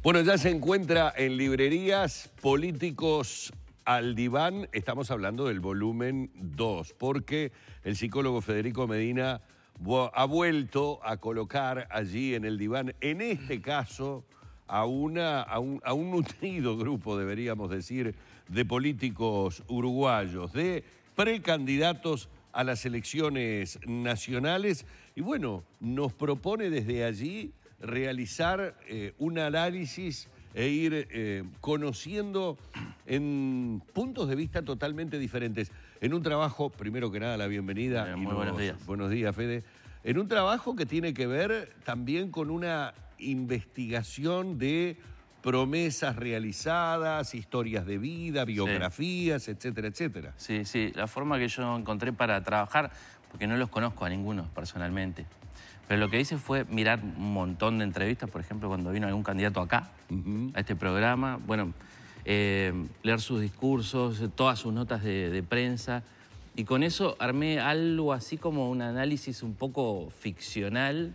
Bueno, ya se encuentra en librerías Políticos al Diván. Estamos hablando del volumen 2, porque el psicólogo Federico Medina ha vuelto a colocar allí en el diván, en este caso, a un nutrido grupo, deberíamos decir, de políticos uruguayos, de precandidatos a las elecciones nacionales. Y bueno, nos propone desde allí realizar un análisis e ir conociendo en puntos de vista totalmente diferentes. En un trabajo, primero que nada, la bienvenida. Muy buenos días. Buenos días, Fede. En un trabajo que tiene que ver también con una investigación de promesas realizadas, historias de vida, biografías, sí, etcétera, etcétera. Sí, sí, la forma que yo encontré para trabajar, porque no los conozco a ninguno personalmente, pero lo que hice fue mirar un montón de entrevistas, por ejemplo, cuando vino algún candidato acá, a este programa, bueno, leer sus discursos, todas sus notas de prensa, y con eso armé algo así como un análisis un poco ficcional,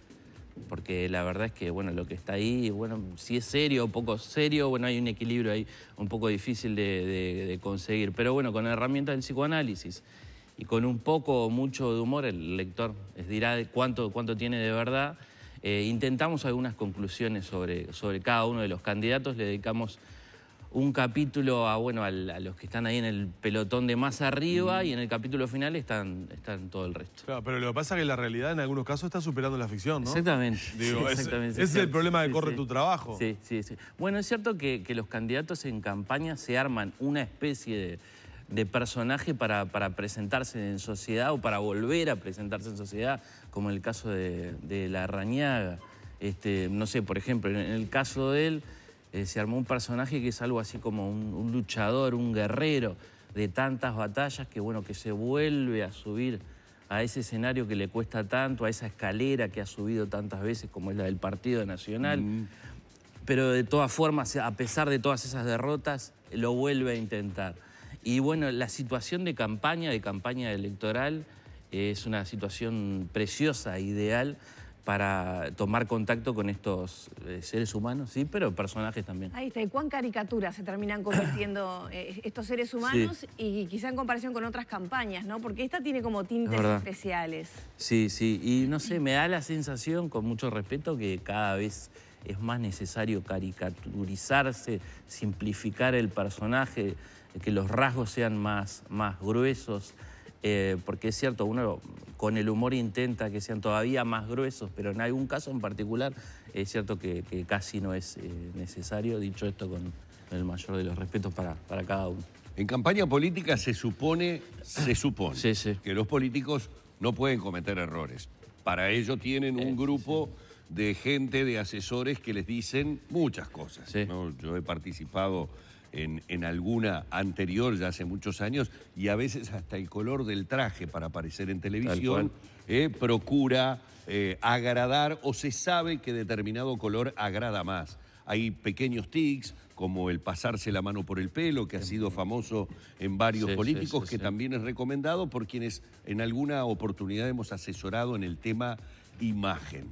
porque la verdad es que, bueno, lo que está ahí, bueno, si es serio o poco serio, bueno, hay un equilibrio ahí un poco difícil de conseguir. Pero bueno, con herramientas del psicoanálisis y con un poco o mucho de humor, el lector dirá cuánto tiene de verdad. Intentamos algunas conclusiones sobre cada uno de los candidatos, le dedicamos un capítulo a los que están ahí en el pelotón de más arriba y en el capítulo final están todo el resto. Claro, pero lo que pasa es que la realidad en algunos casos está superando la ficción, ¿no? Exactamente. Digo, exactamente. Ese es el problema que corre tu trabajo. Sí, sí, sí. Bueno, es cierto que los candidatos en campaña se arman una especie de personaje para presentarse en sociedad o para volver a presentarse en sociedad, como en el caso de Larrañaga. No sé, por ejemplo, en el caso de él, se armó un personaje que es algo así como un luchador, un guerrero de tantas batallas que, bueno, que se vuelve a subir a ese escenario que le cuesta tanto, a esa escalera que ha subido tantas veces como es la del Partido Nacional. Pero de todas formas, a pesar de todas esas derrotas, lo vuelve a intentar. Y bueno, la situación de campaña electoral, es una situación preciosa, ideal, para tomar contacto con estos seres humanos, sí, pero personajes también. Ahí está, ¿y cuán caricaturas se terminan convirtiendo estos seres humanos? Sí. Y quizá en comparación con otras campañas, ¿no? Porque esta tiene como tintes especiales. Sí, sí, y no sé, me da la sensación, con mucho respeto, que cada vez es más necesario caricaturizarse, simplificar el personaje, que los rasgos sean más gruesos, porque es cierto, uno con el humor intenta que sean todavía más gruesos, pero en algún caso en particular es cierto que casi no es necesario. Dicho esto con el mayor de los respetos para cada uno. En campaña política se supone sí, sí, que los políticos no pueden cometer errores. Para ello tienen un grupo de gente, de asesores que les dicen muchas cosas, sí, ¿no? Yo he participado en alguna anterior ya hace muchos años y a veces hasta el color del traje para aparecer en televisión procura agradar, o se sabe que determinado color agrada más. Hay pequeños tics, como el pasarse la mano por el pelo, que ha sido famoso en varios políticos, que también es recomendado por quienes en alguna oportunidad hemos asesorado en el tema imagen.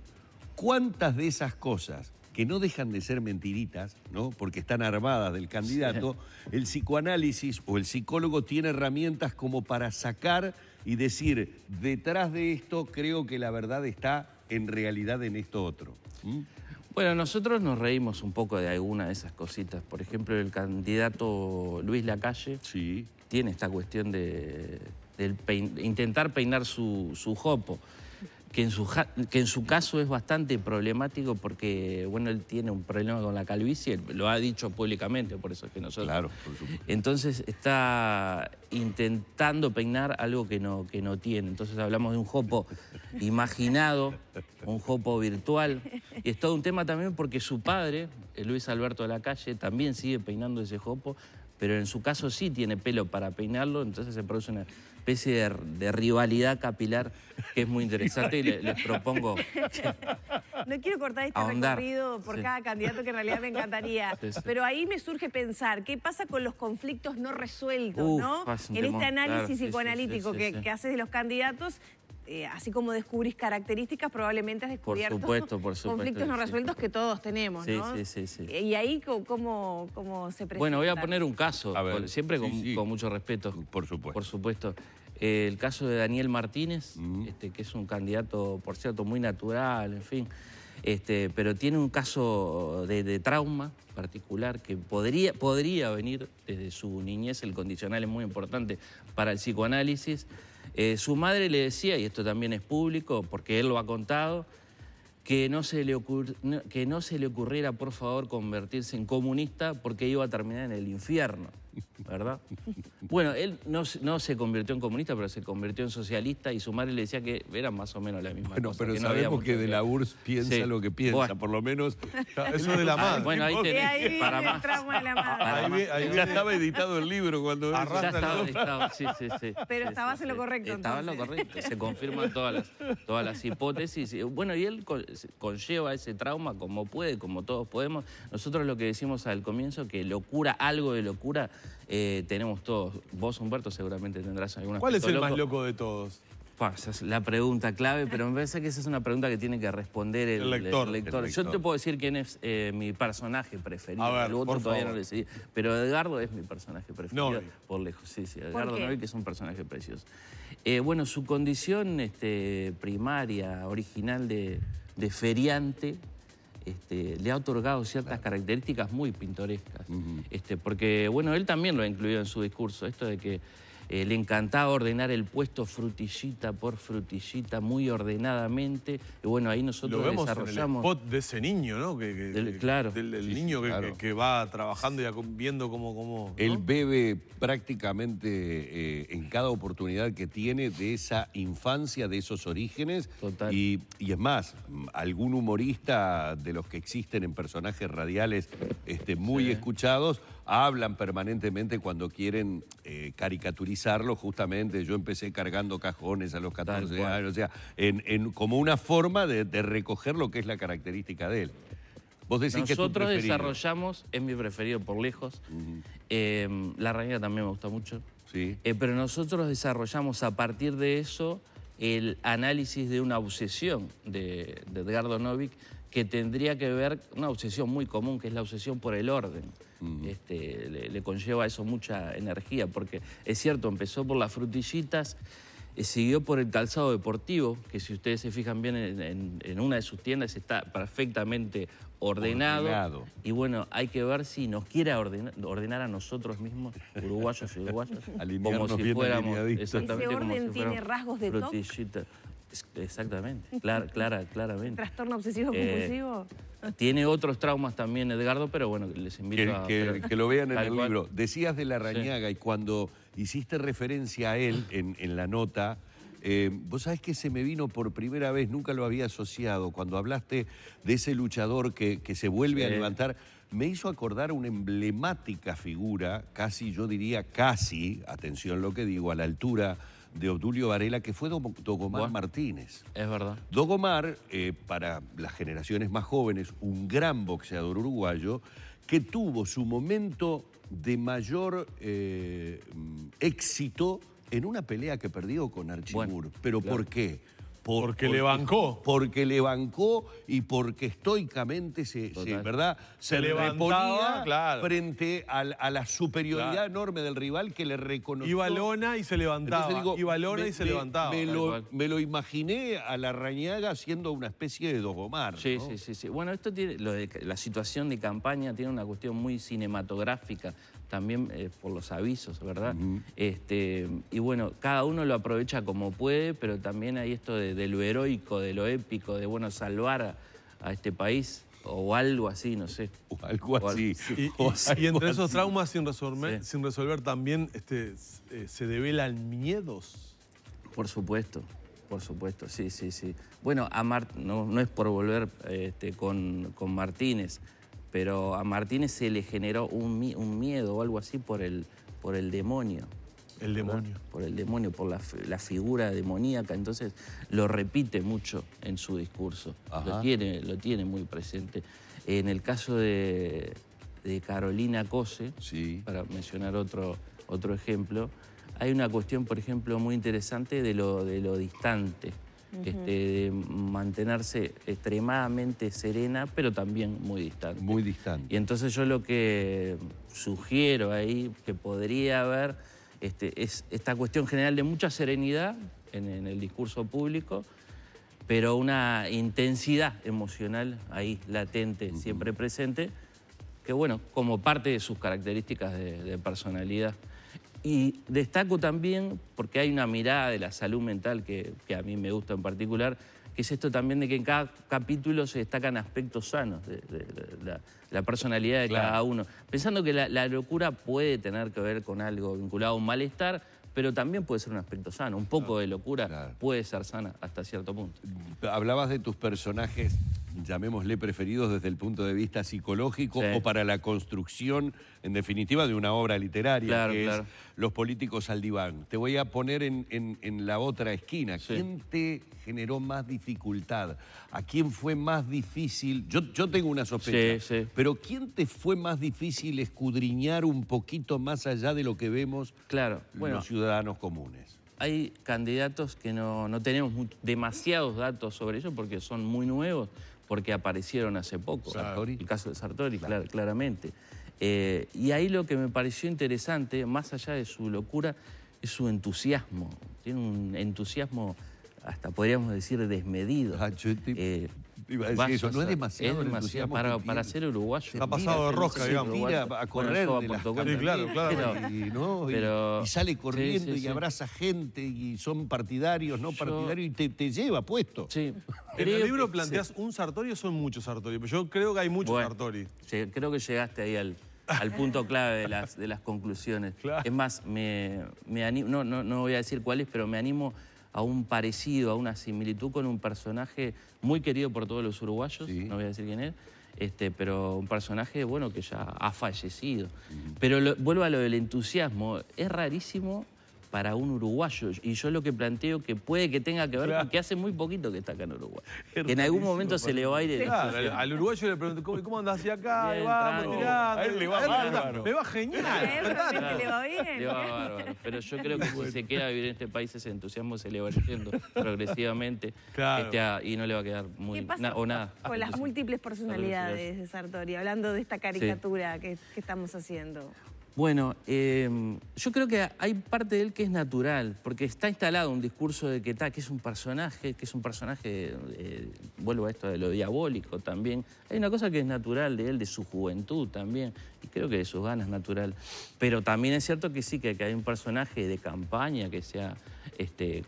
¿Cuántas de esas cosas, que no dejan de ser mentiritas, ¿no? Porque están armadas del candidato, el psicoanálisis o el psicólogo tiene herramientas como para sacar y decir, detrás de esto creo que la verdad está en realidad en esto otro? Bueno, nosotros nos reímos un poco de alguna de esas cositas. Por ejemplo, el candidato Luis Lacalle tiene esta cuestión de intentar peinar su jopo, que en su caso es bastante problemático porque, bueno, él tiene un problema con la calvicie, lo ha dicho públicamente, por eso es que nosotros... Claro, por supuesto. Entonces está intentando peinar algo que no tiene. Entonces hablamos de un jopo imaginado, un jopo virtual. Y es todo un tema también porque su padre, Luis Alberto Lacalle, también sigue peinando ese jopo, pero en su caso sí tiene pelo para peinarlo, entonces se produce una especie de rivalidad capilar que es muy interesante y les propongo... No quiero cortar este recorrido por cada candidato, que en realidad me encantaría, pero ahí me surge pensar, ¿qué pasa con los conflictos no resueltos, ¿no? En este análisis psicoanalítico que haces de los candidatos, así como descubrís características, probablemente has descubierto conflictos no resueltos que todos tenemos, ¿no? Sí. ¿Y ahí cómo se presenta? Bueno, voy a poner un caso, siempre con mucho respeto. Por supuesto. Por supuesto. El caso de Daniel Martínez, que es un candidato, por cierto, muy natural, en fin, pero tiene un caso de trauma particular que podría venir desde su niñez. El condicional es muy importante para el psicoanálisis. Su madre le decía, y esto también es público porque él lo ha contado, que no se le ocurriera, por favor, convertirse en comunista porque iba a terminar en el infierno, ¿verdad? Bueno, él no se convirtió en comunista, pero se convirtió en socialista, y su madre le decía que eran más o menos la misma cosa. Pero que sabemos que de la URSS piensa lo que piensa, bueno, por lo menos. Eso de la madre. Bueno, ahí tenés para más. Ya estaba editado el libro cuando... Sí. Pero estabas en lo correcto, Estaba en lo correcto, se confirman todas las hipótesis. Bueno, y él conlleva ese trauma como puede, como todos podemos. Nosotros lo que decimos al comienzo, que locura, algo de locura, tenemos todos. Vos, Humberto, seguramente tendrás algún aspecto. ¿Cuál es el más loco de todos? Esa es la pregunta clave, pero me parece que esa es una pregunta que tiene que responder el lector. Yo te puedo decir quién es mi personaje preferido. A ver, el otro por todavía favor. no lo decidí. Pero Edgardo es mi personaje preferido. Novi. Por lejos, sí. Edgardo Novi, que es un personaje precioso. Bueno, su condición primaria, original de feriante, le ha otorgado ciertas características muy pintorescas. Porque, bueno, él también lo ha incluido en su discurso, esto de que le encantaba ordenar el puesto frutillita por frutillita, muy ordenadamente. Y bueno, ahí nosotros lo vemos desarrollamos... en el spot de ese niño, ¿no? Claro. Del niño que va trabajando y viendo cómo ¿no? Él bebe prácticamente en cada oportunidad que tiene de esa infancia, de esos orígenes. Total. Y es más, algún humorista de los que existen en personajes radiales muy escuchados, hablan permanentemente cuando quieren caricaturizarlo, justamente. Yo empecé cargando cajones a los 14 años, o sea, como una forma de recoger lo que es la característica de él. Vos decís que es tu preferido. Desarrollamos, es mi preferido por lejos. La Rañaga también me gusta mucho. Sí. Pero nosotros desarrollamos a partir de eso el análisis de una obsesión de Edgardo Novi, que tendría que ver, una obsesión muy común, que es la obsesión por el orden. Le conlleva eso mucha energía, porque es cierto, empezó por las frutillitas, siguió por el calzado deportivo, que si ustedes se fijan bien en una de sus tiendas está perfectamente ordenado. Y bueno, hay que ver si nos quiere ordenar a nosotros mismos, uruguayos y uruguayas, como si fuéramos... Ese orden tiene rasgos de TOC. Exactamente, claramente. ¿Trastorno obsesivo-compulsivo? Tiene otros traumas también, Edgardo, pero bueno, les invito a... Que lo vean en el libro. Decías de la Rañaga, y cuando hiciste referencia a él en la nota, vos sabés que se me vino por primera vez, nunca lo había asociado, cuando hablaste de ese luchador que se vuelve a levantar. Me hizo acordar una emblemática figura, casi, yo diría casi, atención lo que digo, a la altura de Obdulio Varela, que fue Dogomar Martínez. Es verdad. Dogomar, para las generaciones más jóvenes, un gran boxeador uruguayo que tuvo su momento de mayor éxito en una pelea que perdió con Archimur. ¿Pero por qué? Porque le bancó. Porque le bancó y porque estoicamente se reponía frente a la superioridad enorme del rival que le reconoció. Iba lona y se levantaba. Entonces, digo, me lo imaginé a la Rañaga siendo una especie de Dogomar. Sí. Bueno, esto tiene, la situación de campaña tiene una cuestión muy cinematográfica, también por los avisos, ¿verdad? Y bueno, cada uno lo aprovecha como puede, pero también hay esto de lo heroico, de lo épico, de, bueno, salvar a este país, o algo así, no sé. O algo así. Y entre esos traumas sin resolver también se develan miedos. Por supuesto, sí. Bueno, no es por volver con Martínez, pero a Martínez se le generó un miedo o algo así por el demonio. El demonio. Por el demonio, por la figura demoníaca. Entonces lo repite mucho en su discurso. Lo tiene muy presente. En el caso de Carolina Cose, para mencionar otro ejemplo, hay una cuestión, por ejemplo, muy interesante de lo distante. De mantenerse extremadamente serena, pero también muy distante. Muy distante. Y entonces yo lo que sugiero ahí, que podría haber, es esta cuestión general de mucha serenidad en el discurso público, pero una intensidad emocional ahí latente, siempre presente, que bueno, como parte de sus características de personalidad. Y destaco también, porque hay una mirada de la salud mental que a mí me gusta en particular, que es esto también de que en cada capítulo se destacan aspectos sanos de la personalidad de cada uno. Pensando que la locura puede tener que ver con algo vinculado a un malestar, pero también puede ser un aspecto sano. Un poco de locura puede ser sana hasta cierto punto. Hablabas de tus personajes, llamémosle preferidos desde el punto de vista psicológico o para la construcción, en definitiva, de una obra literaria, que es Los políticos al diván. Te voy a poner en la otra esquina. ¿Quién te generó más dificultad? ¿A quién fue más difícil? Yo tengo una sospecha, pero ¿quién te fue más difícil escudriñar un poquito más allá de lo que vemos los ciudadanos comunes? Hay candidatos que no tenemos demasiados datos sobre ellos porque son muy nuevos, porque aparecieron hace poco. Sartori. El caso de Sartori, claramente. Y ahí lo que me pareció interesante, más allá de su locura, es su entusiasmo. Tiene un entusiasmo, hasta podríamos decir, desmedido. Iba a decir eso, no es demasiado para ser uruguayo. Está pasado de rosca, digamos. Mira a correr de las claro. y sale corriendo y abraza gente y son partidarios, no partidarios, y te lleva puesto. En el libro planteás un Sartori o son muchos Sartori, pero yo creo que hay muchos Sartori. Creo que llegaste ahí al punto clave de las conclusiones. Es más, me animo, no voy a decir cuál es, pero me animo a un parecido, a una similitud con un personaje muy querido por todos los uruguayos, no voy a decir quién es, pero un personaje, bueno, que ya ha fallecido. Pero vuelvo a lo del entusiasmo, es rarísimo para un uruguayo. Y yo lo que planteo que puede que tenga que ver con que hace muy poquito que está acá en Uruguay. Que en algún momento se le va a ir... Al uruguayo le pregunto, ¿cómo andás hacia acá? Bien, a él le va bárbaro. Me va genial. Le va bien. Le va bárbaro. Pero yo creo que si se queda a vivir en este país, ese entusiasmo se le va yendo progresivamente. Y no le va a quedar muy... ¿Qué pasa con las múltiples personalidades de Sartori? Hablando de esta caricatura que estamos haciendo. Bueno, yo creo que hay parte de él que es natural, porque está instalado un discurso de que es un personaje, vuelvo a esto de lo diabólico también. Hay una cosa que es natural de él, de su juventud también, y creo que de sus ganas natural. Pero también es cierto que sí, que hay un personaje de campaña que se ha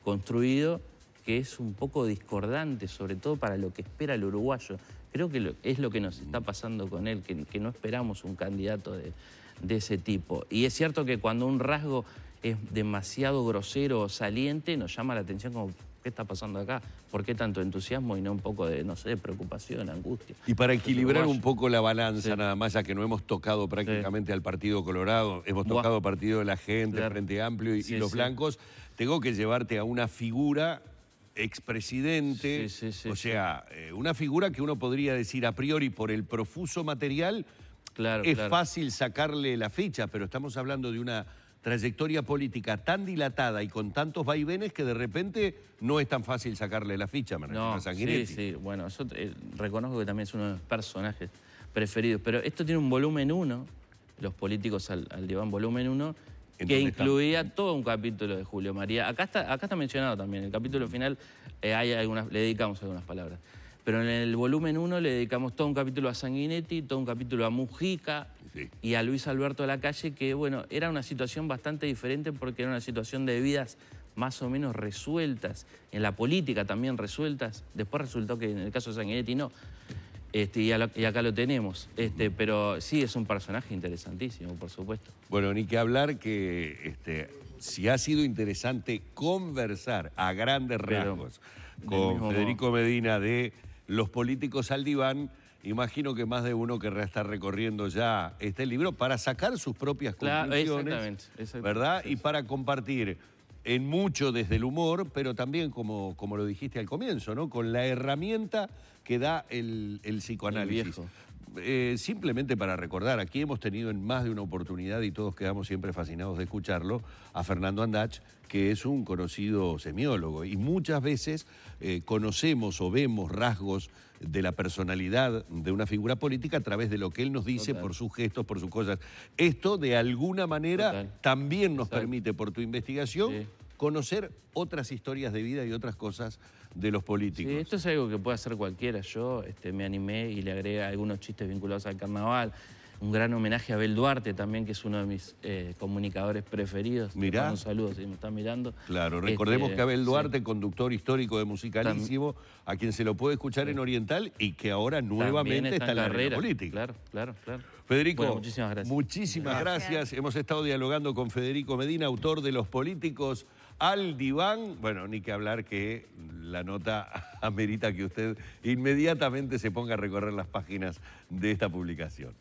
construido, que es un poco discordante, sobre todo para lo que espera el uruguayo. Creo que es lo que nos está pasando con él, que no esperamos un candidato de ese tipo. Y es cierto que cuando un rasgo es demasiado grosero o saliente, nos llama la atención como, ¿qué está pasando acá? ¿Por qué tanto entusiasmo y no un poco de, no sé, preocupación, angustia? Y para equilibrar un poco la balanza, nada más, ya que no hemos tocado prácticamente al Partido Colorado, hemos tocado al Partido de la Gente, Frente Amplio y los blancos, tengo que llevarte a una figura expresidente, o sea, una figura que uno podría decir a priori por el profuso material, es fácil sacarle la ficha, pero estamos hablando de una trayectoria política tan dilatada y con tantos vaivenes que de repente no es tan fácil sacarle la ficha, Sanguinetti. Bueno, yo reconozco que también es uno de mis personajes preferidos, pero esto tiene un volumen 1, Los políticos al diván volumen 1, que incluía todo un capítulo de Julio María. Acá está mencionado también, en el capítulo final le dedicamos algunas palabras. Pero en el volumen 1 le dedicamos todo un capítulo a Sanguinetti, todo un capítulo a Mujica y a Luis Alberto Lacalle, que bueno, era una situación bastante diferente porque era una situación de vidas más o menos resueltas, en la política también resueltas. Después resultó que en el caso de Sanguinetti no, y acá lo tenemos. Pero sí es un personaje interesantísimo, por supuesto. Bueno, ni que hablar que si ha sido interesante conversar a grandes rasgos con Federico Medina de Los políticos al diván, imagino que más de uno querrá estar recorriendo ya este libro para sacar sus propias conclusiones, ¿verdad? Y para compartir en mucho desde el humor, pero también, como lo dijiste al comienzo, ¿no? Con la herramienta que da el psicoanálisis. simplemente para recordar, aquí hemos tenido en más de una oportunidad, y todos quedamos siempre fascinados de escucharlo, a Fernando Andach, que es un conocido semiólogo, y muchas veces conocemos o vemos rasgos de la personalidad de una figura política a través de lo que él nos dice, por sus gestos, por sus cosas. Esto, de alguna manera, también nos permite, por tu investigación, conocer otras historias de vida y otras cosas de los políticos. Sí, esto es algo que puede hacer cualquiera. Yo me animé y le agregué algunos chistes vinculados al carnaval. Un gran homenaje a Abel Duarte también, que es uno de mis comunicadores preferidos. Mirá. Un saludo si me están mirando. Claro, recordemos que Abel Duarte, conductor histórico de Musicalísimo, a quien se lo puede escuchar en Oriental y que ahora nuevamente está en la arena política. Claro. Federico, bueno, muchísimas gracias. Muchísimas gracias. Hemos estado dialogando con Federico Medina, autor de Los políticos al diván. Bueno, ni que hablar que la nota amerita que usted inmediatamente se ponga a recorrer las páginas de esta publicación.